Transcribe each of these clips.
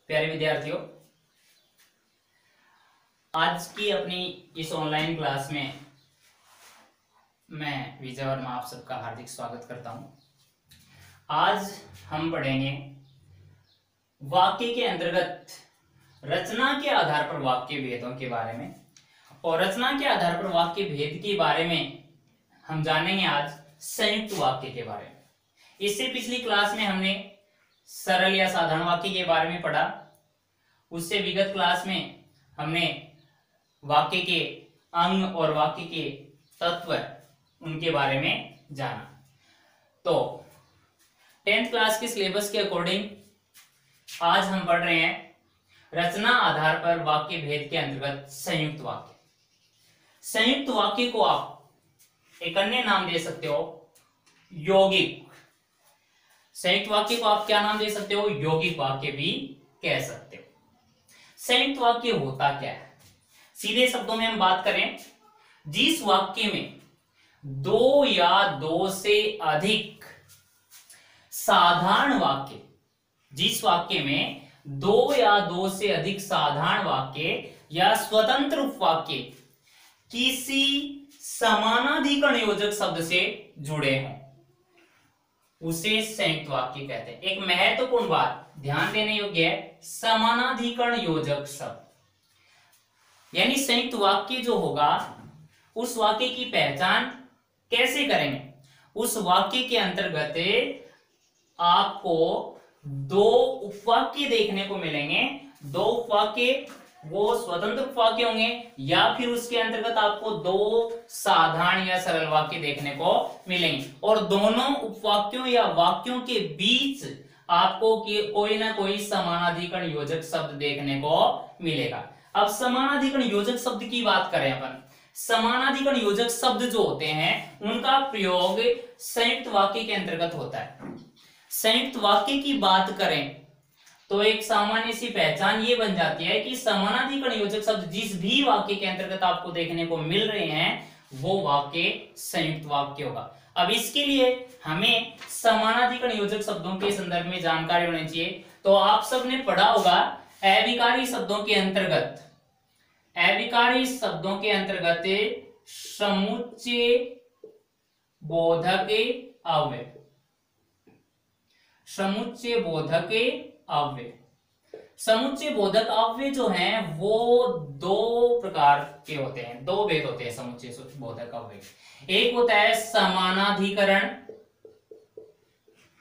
प्यारे विद्यार्थियों, आज की अपनी इस ऑनलाइन क्लास में मैं विजय वर्मा आप सबका हार्दिक स्वागत करता हूं। आज हम पढ़ेंगे वाक्य के अंतर्गत रचना के आधार पर वाक्य भेदों के बारे में, और रचना के आधार पर वाक्य भेद के बारे में हम जानेंगे आज संयुक्त वाक्य के बारे में। इससे पिछली क्लास में हमने सरल या साधारण वाक्य के बारे में पढ़ा। उससे विगत क्लास में हमने वाक्य के अंग और वाक्य के तत्व उनके बारे में जाना। तो 10th क्लास के सिलेबस के अकॉर्डिंग आज हम पढ़ रहे हैं रचना आधार पर वाक्य भेद के अंतर्गत संयुक्त वाक्य। संयुक्त वाक्य को आप एक अन्य नाम दे सकते हो यौगिक। संयुक्त वाक्य को आप क्या नाम दे सकते हो? यौगिक वाक्य भी कह सकते हो। संयुक्त वाक्य होता क्या है? सीधे शब्दों में हम बात करें, जिस वाक्य में दो या दो से अधिक साधारण वाक्य, जिस वाक्य में दो या दो से अधिक साधारण वाक्य या स्वतंत्र उपवाक्य किसी समानाधिकरण योजक शब्द से जुड़े हों, उसे संयुक्त वाक्य कहते हैं। एक महत्वपूर्ण बात ध्यान देने योग्य है, समानाधिकरण योजक शब्द, यानी संयुक्त वाक्य जो होगा उस वाक्य की पहचान कैसे करेंगे? उस वाक्य के अंतर्गत आपको दो उपवाक्य देखने को मिलेंगे। दो उपवाक्य वो स्वतंत्र उपवाक्य होंगे या फिर उसके अंतर्गत आपको दो साधारण या सरल वाक्य देखने को मिलेंगे, और दोनों उपवाक्यों या वाक्यों के बीच आपको कोई ना कोई समानाधिकरण योजक शब्द देखने को मिलेगा। अब समानाधिकरण योजक शब्द की बात करें अपन, समानाधिकरण योजक शब्द जो होते हैं उनका प्रयोग संयुक्त वाक्य के अंतर्गत होता है। संयुक्त वाक्य की बात करें तो एक सामान्य सी पहचान ये बन जाती है कि समानाधिकरण योजक शब्द जिस भी वाक्य के अंतर्गत आपको देखने को मिल रहे हैं वो वाक्य संयुक्त वाक्य होगा। अब इसके लिए हमें समानाधिकरण योजक शब्दों के संदर्भ में जानकारी होनी चाहिए। तो आप सबने पढ़ा होगा अविकारी शब्दों के अंतर्गत, अविकारी शब्दों के अंतर्गत समुच्चय बोधक अव्यय, समुच्चय बोधक अव्यय। समुच्चय बोधक अव्यय जो हैं वो दो प्रकार के होते हैं, दो भेद होते हैं समुच्चय बोधक अव्यय। एक होता है समानाधिकरण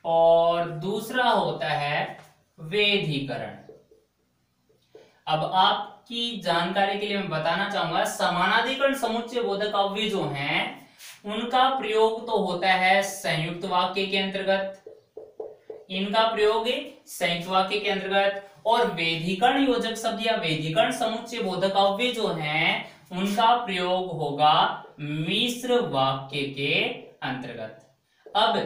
और दूसरा होता है वेधीकरण। अब आपकी जानकारी के लिए मैं बताना चाहूंगा, समानाधिकरण समुच्चय बोधक अव्यय जो हैं उनका प्रयोग तो होता है संयुक्त वाक्य के अंतर्गत, इनका प्रयोग संयुक्त वाक्य के अंतर्गत, और वेधीकरण योजक शब्द या वेधीकरण समुच्चय बोधक अव्यय जो हैं उनका प्रयोग होगा मिश्र वाक्य के अंतर्गत। अब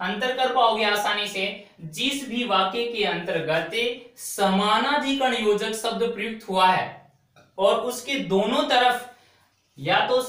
अंतर कर पाओगे आसानी से, जिस भी वाक्य के अंतर्गत समानाधिकरण योजक शब्द प्रयुक्त हुआ है और उसके दोनों तरफ या तो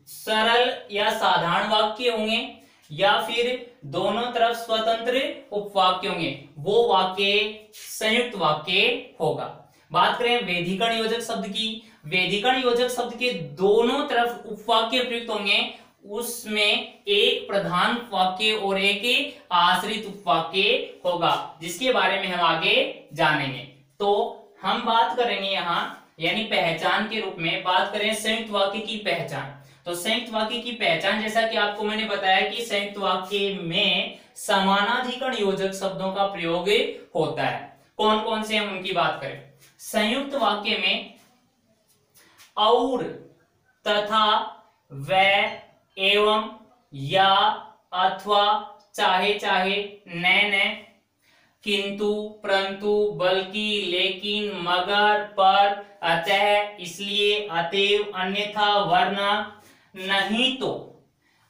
सरल या साधारण वाक्य होंगे या फिर दोनों तरफ स्वतंत्र उपवाक्य होंगे, वो वाक्य संयुक्त वाक्य होगा। बात करें वेधीकरण योजक शब्द की, वेधीकरण योजक शब्द के दोनों तरफ उपवाक्य प्रयुक्त होंगे, उसमें एक प्रधान वाक्य और एक आश्रित उपवाक्य होगा, जिसके बारे में हम आगे जानेंगे। तो हम बात करेंगे यहाँ, यानी पहचान के रूप में बात करें संयुक्त वाक्य की पहचान। तो संयुक्त वाक्य की पहचान, जैसा कि आपको मैंने बताया कि संयुक्त वाक्य में समानाधिकरण योजक शब्दों का प्रयोग होता है। कौन कौन से हम उनकी बात करें। संयुक्त वाक्य में और, तथा, व, एवं, या, अथवा, चाहे चाहे, न, किंतु, परंतु, बल्कि, लेकिन, मगर, पर, अतः, इसलिए, अतएव, अन्यथा, वरना, नहीं तो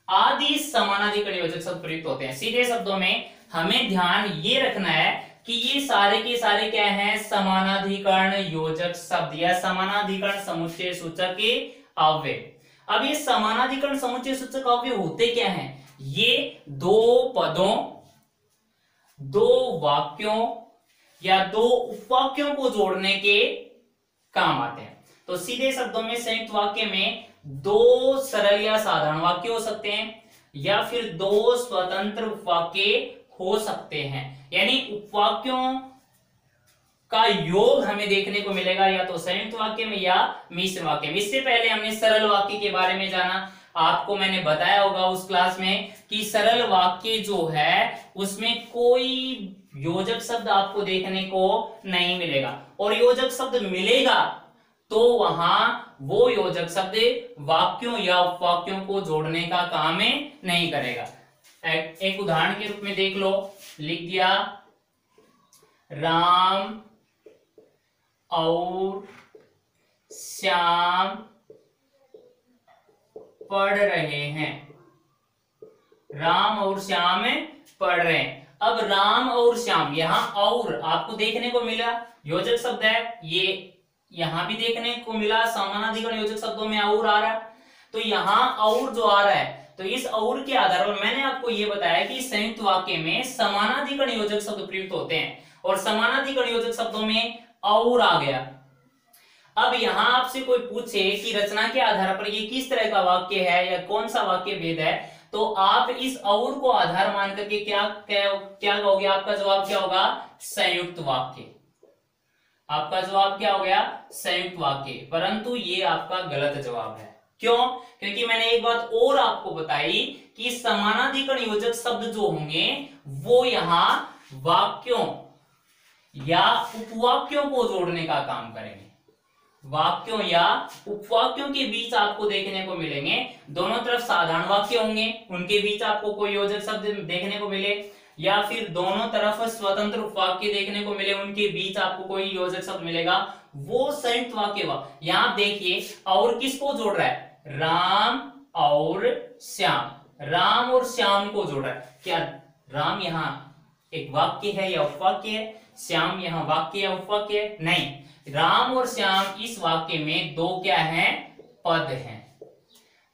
आदि समानाधिकरण योजक शब्द प्रयुक्त होते हैं। सीधे शब्दों में हमें ध्यान ये रखना है कि ये सारे के सारे क्या हैं? समानाधिकरण योजक शब्द या समानाधिकरण समुच्चय सूचक अव्यय। अब ये समानाधिकरण समुच्चय सूचक अव्यय होते क्या हैं? ये दो पदों, दो वाक्यों या दो उपवाक्यों को जोड़ने के काम आते हैं। तो सीधे शब्दों में संयुक्त वाक्य में दो सरल या साधारण वाक्य हो सकते हैं या फिर दो स्वतंत्र उपवाक्य हो सकते हैं। यानी उपवाक्यों का योग हमें देखने को मिलेगा या तो संयुक्त वाक्य में या मिश्र वाक्य में। इससे पहले हमने सरल वाक्य के बारे में जाना। आपको मैंने बताया होगा उस क्लास में कि सरल वाक्य जो है उसमें कोई योजक शब्द आपको देखने को नहीं मिलेगा, और योजक शब्द मिलेगा तो वहां वो योजक शब्द वाक्यों या उपवाक्यों को जोड़ने का काम नहीं करेगा। एक उदाहरण के रूप में देख लो, लिख दिया राम और श्याम पढ़ रहे हैं। राम और श्याम पढ़ रहे हैं। अब राम और श्याम, यहां और आपको देखने को मिला योजक शब्द है, ये यहां भी देखने को मिला समानाधिकरण योजक शब्दों में और आ रहा है। तो यहां और जो आ रहा है, तो इस और के आधार पर मैंने आपको यह बताया कि संयुक्त वाक्य में समानाधिकरण योजक शब्द प्रयुक्त होते हैं, और समानाधिकरण योजक शब्दों में और आ गया। अब यहां आपसे कोई पूछे कि रचना के आधार पर ये किस तरह का वाक्य है या कौन सा वाक्य भेद है, तो आप इस और को आधार मान करके क्या कहोगे? आपका जवाब क्या होगा? संयुक्त वाक्य। आपका जवाब क्या हो गया? संयुक्त वाक्य। परंतु ये आपका गलत जवाब है। क्यों? क्योंकि मैंने एक बात और आपको बताई कि समानाधिकरण योजक शब्द जो होंगे वो यहां वाक्यों या उपवाक्यों को जोड़ने का काम करेंगे। वाक्यों या उपवाक्यों के बीच आपको देखने को मिलेंगे, दोनों तरफ साधारण वाक्य होंगे, उनके बीच आपको कोई योजक शब्द देखने को मिले, या फिर दोनों तरफ स्वतंत्र उपवाक्य देखने को मिले, उनके बीच आपको कोई योजक शब्द मिलेगा, वो संयुक्त वाक्य हुआ। यहां देखिए और किसको जोड़ रहा है? राम और श्याम। राम और श्याम को जोड़ रहा है। क्या राम यहां एक वाक्य है या उपवाक्य है? श्याम यहां वाक्य या उपवाक्य है? नहीं, राम और श्याम इस वाक्य में दो क्या हैं? पद हैं।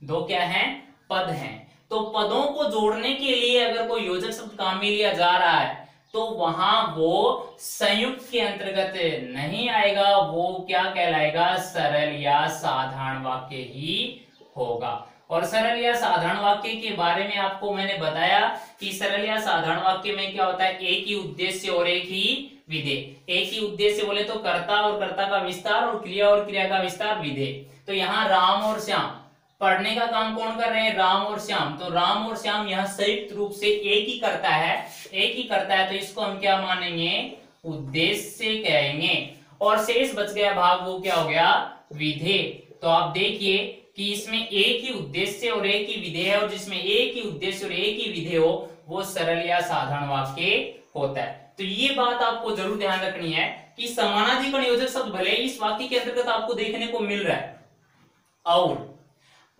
दो क्या हैं? पद हैं। तो पदों को जोड़ने के लिए अगर कोई योजक शब्द काम में लिया जा रहा है तो वहां वो संयुक्त के अंतर्गत नहीं आएगा, वो क्या कहलाएगा? सरल या साधारण वाक्य ही होगा। और सरल या साधारण वाक्य के बारे में आपको मैंने बताया कि सरल या साधारण वाक्य में क्या होता है? एक ही उद्देश्य और एक ही विधेय। एक ही उद्देश्य बोले तो कर्ता और कर्ता का विस्तार, और क्रिया का विस्तार, विधेय। तो यहाँ राम और श्याम, पढ़ने का काम कौन कर रहे हैं? राम और श्याम। तो राम और श्याम यहाँ संयुक्त रूप से एक ही करता है, एक ही करता है, तो इसको हम क्या मानेंगे? उद्देश्य कहेंगे। और शेष बच गया भाग, वो क्या हो गया? विधेय। तो आप देखिए कि इसमें एक ही उद्देश्य और एक ही विधेय है, और जिसमें एक ही उद्देश्य और एक ही विधेय हो वो सरल या साधारण वाक्य होता है। तो ये बात आपको जरूर ध्यान रखनी है कि समानाधिकरण योजक शब्द भले इस वाक्य के अंतर्गत आपको देखने को मिल रहा है और,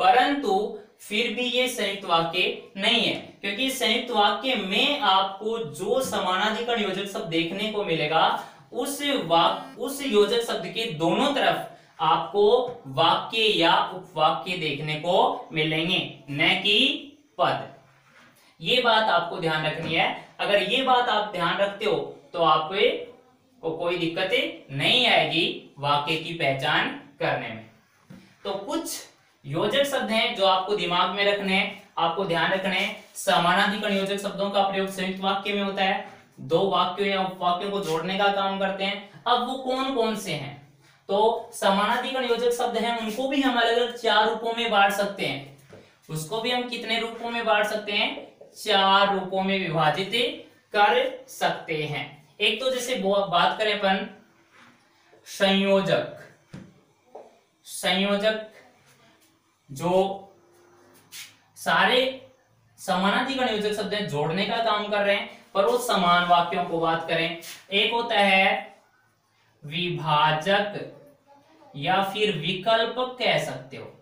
परंतु फिर भी ये संयुक्त वाक्य नहीं है, क्योंकि संयुक्त वाक्य में आपको जो समानाधिकरण योजक शब्द देखने को मिलेगा उस योजक शब्द के दोनों तरफ आपको वाक्य या उपवाक्य देखने को मिलेंगे, न कि पद। ये बात आपको ध्यान रखनी है। अगर ये बात आप ध्यान रखते हो तो आपको कोई दिक्कत नहीं आएगी वाक्य की पहचान करने में। तो कुछ योजक शब्द हैं जो आपको दिमाग में रखने हैं, आपको ध्यान रखने हैं। समानाधिकरण योजक शब्दों का प्रयोग संयुक्त वाक्य में होता है, दो वाक्यों या उपवाक्यों को जोड़ने का काम करते हैं। अब वो कौन कौन से हैं? तो समानाधिकरण योजक शब्द हैं, उनको भी हम अलग अलग चार रूपों में बांट सकते हैं। उसको भी हम कितने रूपों में बांट सकते हैं? चार रूपों में विभाजित कर सकते हैं। एक तो जैसे बात करें अपन संयोजक। संयोजक जो सारे समानाधिकरण योजक शब्द जोड़ने का काम कर रहे हैं, पर वो समान वाक्यों को बात करें। एक होता है विभाजक या फिर विकल्पक कह सकते हो,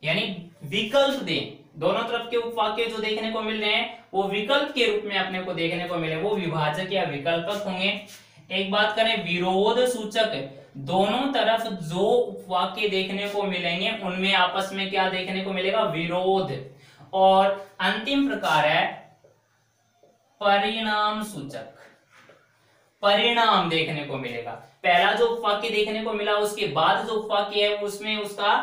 यानी विकल्प दें। दोनों तरफ के उपवाक्य जो देखने को मिल रहे हैं वो विकल्प के रूप में अपने को देखने को मिले, वो विभाजक या विकल्पक होंगे। एक बात करें विरोध सूचक, दोनों तरफ जो उपवाक्य देखने को मिलेंगे उनमें आपस में क्या देखने को मिलेगा? विरोध। और अंतिम प्रकार है परिणाम सूचक। परिणाम देखने को मिलेगा। पहला जो वाक्य देखने को मिला उसके बाद जो वाक्य है उसमें उसका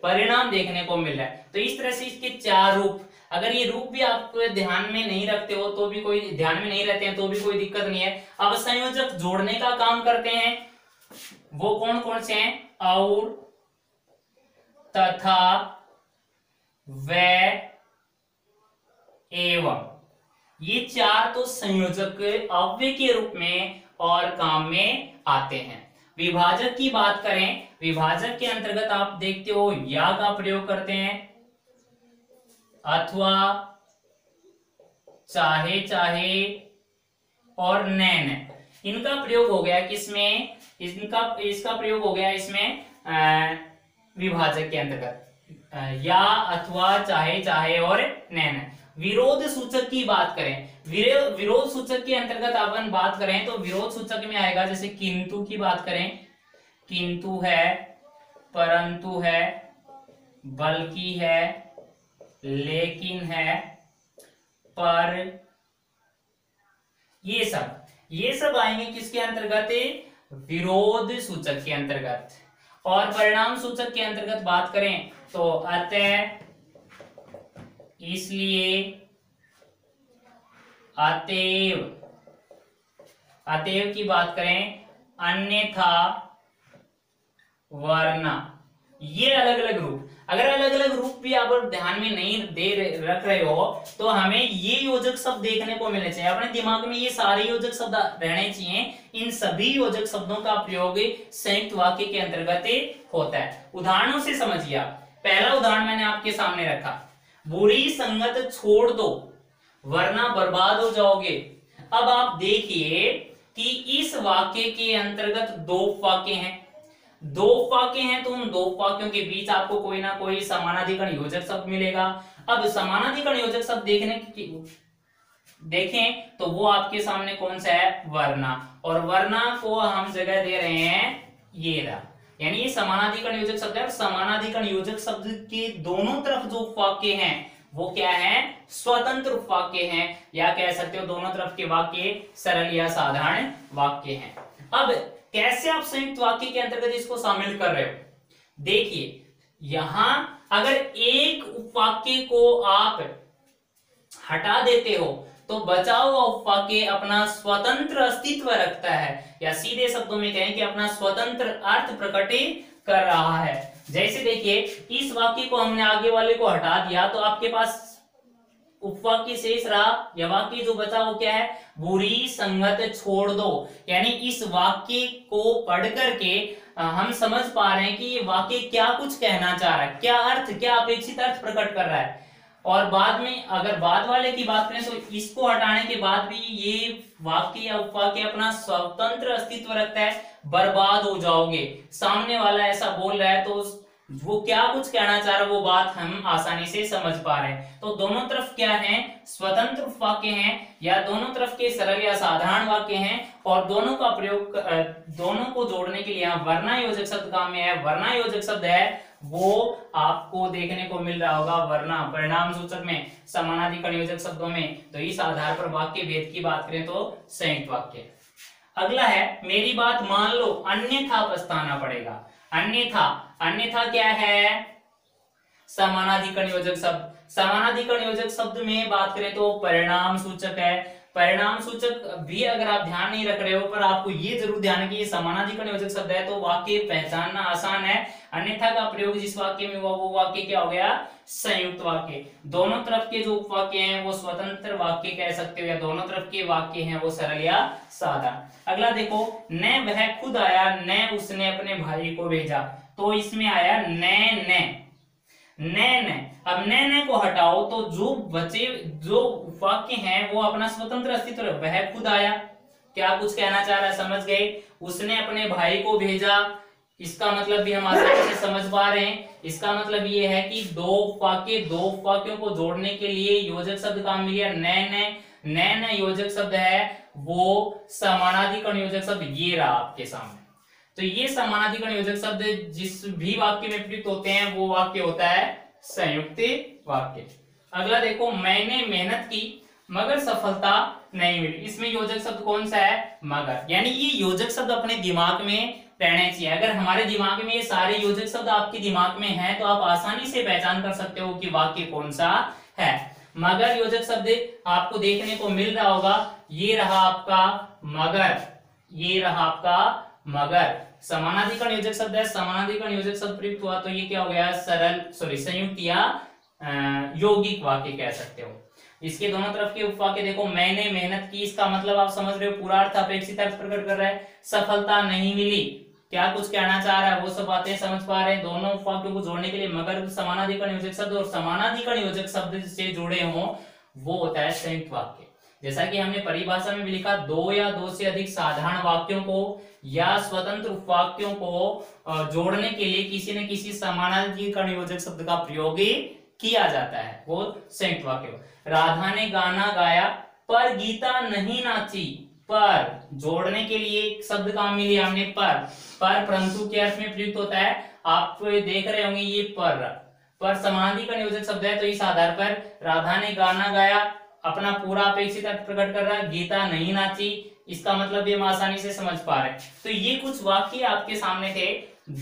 परिणाम देखने को मिल रहा है। तो इस तरह से इसके 4 रूप, अगर ये रूप भी आप ध्यान में नहीं रखते हो तो भी कोई ध्यान में नहीं रहते हैं तो भी कोई दिक्कत नहीं है। अब संयोजक जोड़ने का काम करते हैं, वो कौन कौन से हैं? और, तथा, व, एवं, ये 4 तो संयोजक अव्यय के रूप में और काम में आते हैं। विभाजक की बात करें, विभाजक के अंतर्गत आप देखते हो या का प्रयोग करते हैं, अथवा, चाहे चाहे और नैन, इनका प्रयोग हो गया किसमें? इसका प्रयोग हो गया इसमें विभाजक के अंतर्गत, या, अथवा, चाहे चाहे और नैन। विरोध सूचक की बात करें, विरोध सूचक के अंतर्गत अपन बात करें तो विरोध सूचक में आएगा, जैसे किंतु की बात करें, किंतु है, परंतु है, बल्कि है, लेकिन है, पर, ये सब आएंगे किसके अंतर्गत? विरोध सूचक के अंतर्गत। और परिणाम सूचक के अंतर्गत बात करें तो अतः, इसलिए, अतएव, अतएव की बात करें, अन्यथा, वरना, ये अलग अलग रूप। अगर अलग अलग रूप भी आप ध्यान में नहीं रख रहे हो तो हमें ये योजक शब्द देखने को मिलने चाहिए, अपने दिमाग में ये सारे योजक शब्द रहने चाहिए। इन सभी योजक शब्दों का प्रयोग संयुक्त वाक्य के अंतर्गत होता है। उदाहरणों से समझिए आप। पहला उदाहरण मैंने आपके सामने रखा, बुरी संगत छोड़ दो वरना बर्बाद हो जाओगे। अब आप देखिए कि इस वाक्य के अंतर्गत 2 वाक्य हैं, 2 वाक्य हैं, तो उन 2 वाक्यों के बीच आपको कोई ना कोई समानाधिकरण योजक शब्द मिलेगा। अब समानाधिकरण योजक शब्द देखें तो वो आपके सामने कौन सा है? वरना। और वरना को हम जगह दे रहे हैं ये रहा, यानी ये समानाधिकरण योजक शब्द है। समानाधिकरण योजक शब्द के दोनों तरफ जो वाक्य हैं वो क्या है? स्वतंत्र वाक्य हैं, या कह सकते हो दोनों तरफ के वाक्य सरल या साधारण वाक्य हैं। अब कैसे आप संयुक्त वाक्य के अंतर्गत इसको शामिल कर रहे हो? देखिए, यहां अगर एक उपवाक्य को आप हटा देते हो तो बचा हुआ उपवाक्य अपना स्वतंत्र अस्तित्व रखता है, या सीधे शब्दों में कहें कि अपना स्वतंत्र अर्थ प्रकट कर रहा है। जैसे देखिए, इस वाक्य को हमने आगे वाले को हटा दिया तो आपके पास उपवाक्य शेष रहा, यह वाक्य जो बचा वो क्या है? बुरी संगत छोड़ दो। यानी इस वाक्य को पढ़ करके हम समझ पा रहे हैं कि ये वाक्य क्या कुछ कहना चाह रहा है, क्या अर्थ, क्या अपेक्षित अर्थ प्रकट कर रहा है। और बाद में अगर बाद वाले की बात करें तो इसको हटाने के बाद भी ये वाक्य या उपवाक्य अपना स्वतंत्र अस्तित्व रखता है, बर्बाद हो जाओगे। सामने वाला ऐसा बोल रहा है तो वो क्या कुछ कहना चाह रहा है वो बात हम आसानी से समझ पा रहे हैं। तो दोनों तरफ क्या है? स्वतंत्र वाक्य हैं, या दोनों तरफ के सरल या साधारण वाक्य हैं, और दोनों का प्रयोग दोनों को जोड़ने के लिए यहाँ वरना योजक शब्द काम में है। वरना योजक शब्द है वो आपको देखने को मिल रहा होगा वरना परिणाम सूचक में, समानाधिकरण योजक शब्दों में। तो इस आधार पर वाक्य भेद की बात करें तो संयुक्त वाक्य। अगला है, मेरी बात मान लो अन्यथा पछताना पड़ेगा। अन्यथा, अन्यथा क्या है? समानाधिकरण योजक शब्द। समानाधिकरण योजक शब्द में बात करें तो परिणाम सूचक है। परिणाम सूचक भी अगर आप ध्यान नहीं रख रहे हो, पर आपको ये जरूर ध्यान है कि ये समानाधिकरण योजक शब्द है तो वाक्य पहचानना आसान है। अन्यथा का प्रयोग जिस वाक्य में हुआ वो वाक्य क्या हो गया? संयुक्त वाक्य। दोनों तरफ के जो वाक्य हैं वो स्वतंत्र वाक्य कह सकते हो, या दोनों तरफ के वाक्य हैं वो सरल या साधारण। अगला देखो, न वह खुद आया न उसने अपने भाई को भेजा। तो इसमें आया न। अब न को हटाओ तो जो बचे जो वाक्य हैं वो अपना स्वतंत्र अस्तित्व, वह खुद आया, क्या कुछ कहना चाह रहा है समझ गए? उसने अपने भाई को भेजा, इसका मतलब भी हम आसानी से समझ पा रहे हैं। इसका मतलब ये है कि दो वाक्यों को जोड़ने के लिए योजक शब्द काम में लिया न योजक शब्द है वो समानाधिकरण योजक शब्द ये रहा आपके सामने। तो ये समानाधिकरण योजक शब्द जिस भी वाक्य में प्रयुक्त होते हैं वो वाक्य होता है संयुक्त वाक्य। अगला देखो, मैंने मेहनत की मगर सफलता नहीं मिली। इसमें योजक शब्द कौन सा है? मगर। यानी ये योजक शब्द अपने दिमाग में रहने चाहिए। अगर हमारे दिमाग में ये सारे योजक शब्द आपके दिमाग में हैं तो आप आसानी से पहचान कर सकते हो कि वाक्य कौन सा है। मगर योजक शब्द आपको देखने को मिल रहा होगा, ये रहा आपका मगर, ये रहा आपका मगर। समानाधिकरण योजक शब्द है, समानाधिकरण योजक शब्द प्रयुक्त हुआ तो ये क्या हो गया? संयुक्त या यौगिक वाक्य कह सकते हो। इसके दोनों तरफ के उपवाक्य देखो, मैंने मेहनत की, इसका मतलब आप समझ रहे हो, पूरा अर्थ अपेक्षित अर्थ प्रकट कर रहा है। सफलता नहीं मिली, क्या कुछ कहना चाह रहा है वो सब बातें समझ पा रहे हैं। दोनों उपवाक्यों को जोड़ने के लिए मगर समानाधिकरण योजक शब्द और समानाधिकरण योजक शब्द से जुड़े हों वो होता है संयुक्त वाक्य। जैसा कि हमने परिभाषा में भी लिखा, दो या दो से अधिक साधारण वाक्यों को या स्वतंत्र उपवाक्यों को जोड़ने के लिए किसी न किसी समानाधिकरण योजक शब्द का प्रयोग किया जाता है, वो संयुक्त वाक्य। राधा ने गाना गाया पर गीता नहीं नाची, पर जोड़ने के लिए एक शब्द काम में लिया हमने पर परंतु के अर्थ में प्रयुक्त होता है। आप देख रहे होंगे ये पर समानाधिकरण योजक शब्द है, तो इस आधार पर राधा ने गाना गाया अपना पूरा अपेक्षित अर्थ प्रकट कर रहा है, गीता नहीं नाची इसका मतलब भी हम आसानी से समझ पा रहे हैं। तो ये कुछ वाक्य आपके सामने थे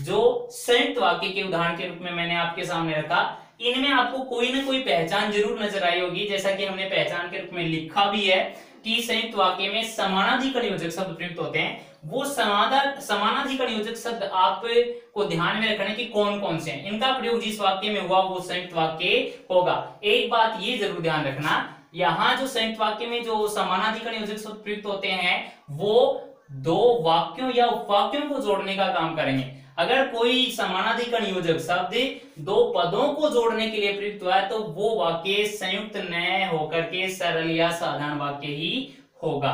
जो संयुक्त वाक्य के उदाहरण के रूप में मैंने आपके सामने रखा। इनमें आपको कोई ना कोई पहचान जरूर नजर आई होगी, जैसा कि हमने पहचान के रूप में लिखा भी है कि संयुक्त वाक्य में समानाधिकरण योजक शब्द प्रयुक्त होते हैं। वो समानाधिकरण योजक शब्द आपको ध्यान में रखना कि कौन कौन से हैं, इनका प्रयोग जिस वाक्य में हुआ वो संयुक्त वाक्य होगा। एक बात ये जरूर ध्यान रखना, यहाँ जो संयुक्त वाक्य में जो समानाधिकरण योजक शब्द प्रयुक्त होते हैं वो दो वाक्यों या उपवाक्यों को जोड़ने का काम करेंगे। अगर कोई समानाधिकरण योजक शब्द दो पदों को जोड़ने के लिए प्रयुक्त हुआ है तो वो वाक्य संयुक्त न होकर के सरल या साधारण वाक्य ही होगा।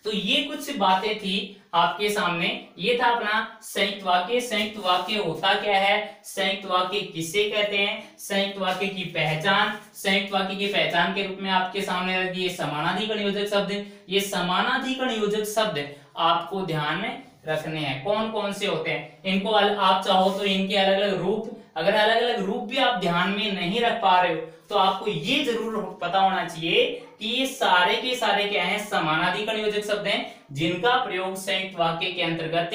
तो ये कुछ बातें थी आपके सामने, ये था अपना संयुक्त वाक्य। संयुक्त वाक्य होता क्या है, संयुक्त वाक्य किसे कहते हैं, संयुक्त वाक्य की पहचान, संयुक्त वाक्य की पहचान के रूप में आपके सामने रख दिए समानाधिकरण योजक शब्द। ये समानाधिकरण योजक शब्द आपको ध्यान में रखने हैं, कौन कौन से होते हैं। इनको आप चाहो तो इनके अलग अलग रूप, अगर अलग अलग रूप भी आप ध्यान में नहीं रख पा रहे हो तो आपको ये जरूर पता होना चाहिए कि ये सारे के सारे क्या हैं, समानाधिकरण योजक शब्द हैं जिनका प्रयोग संयुक्त वाक्य के अंतर्गत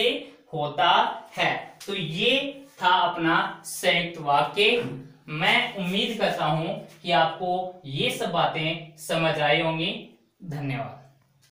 होता है। तो ये था अपना संयुक्त वाक्य। मैं उम्मीद करता हूं कि आपको ये सब बातें समझ आई होंगी। धन्यवाद।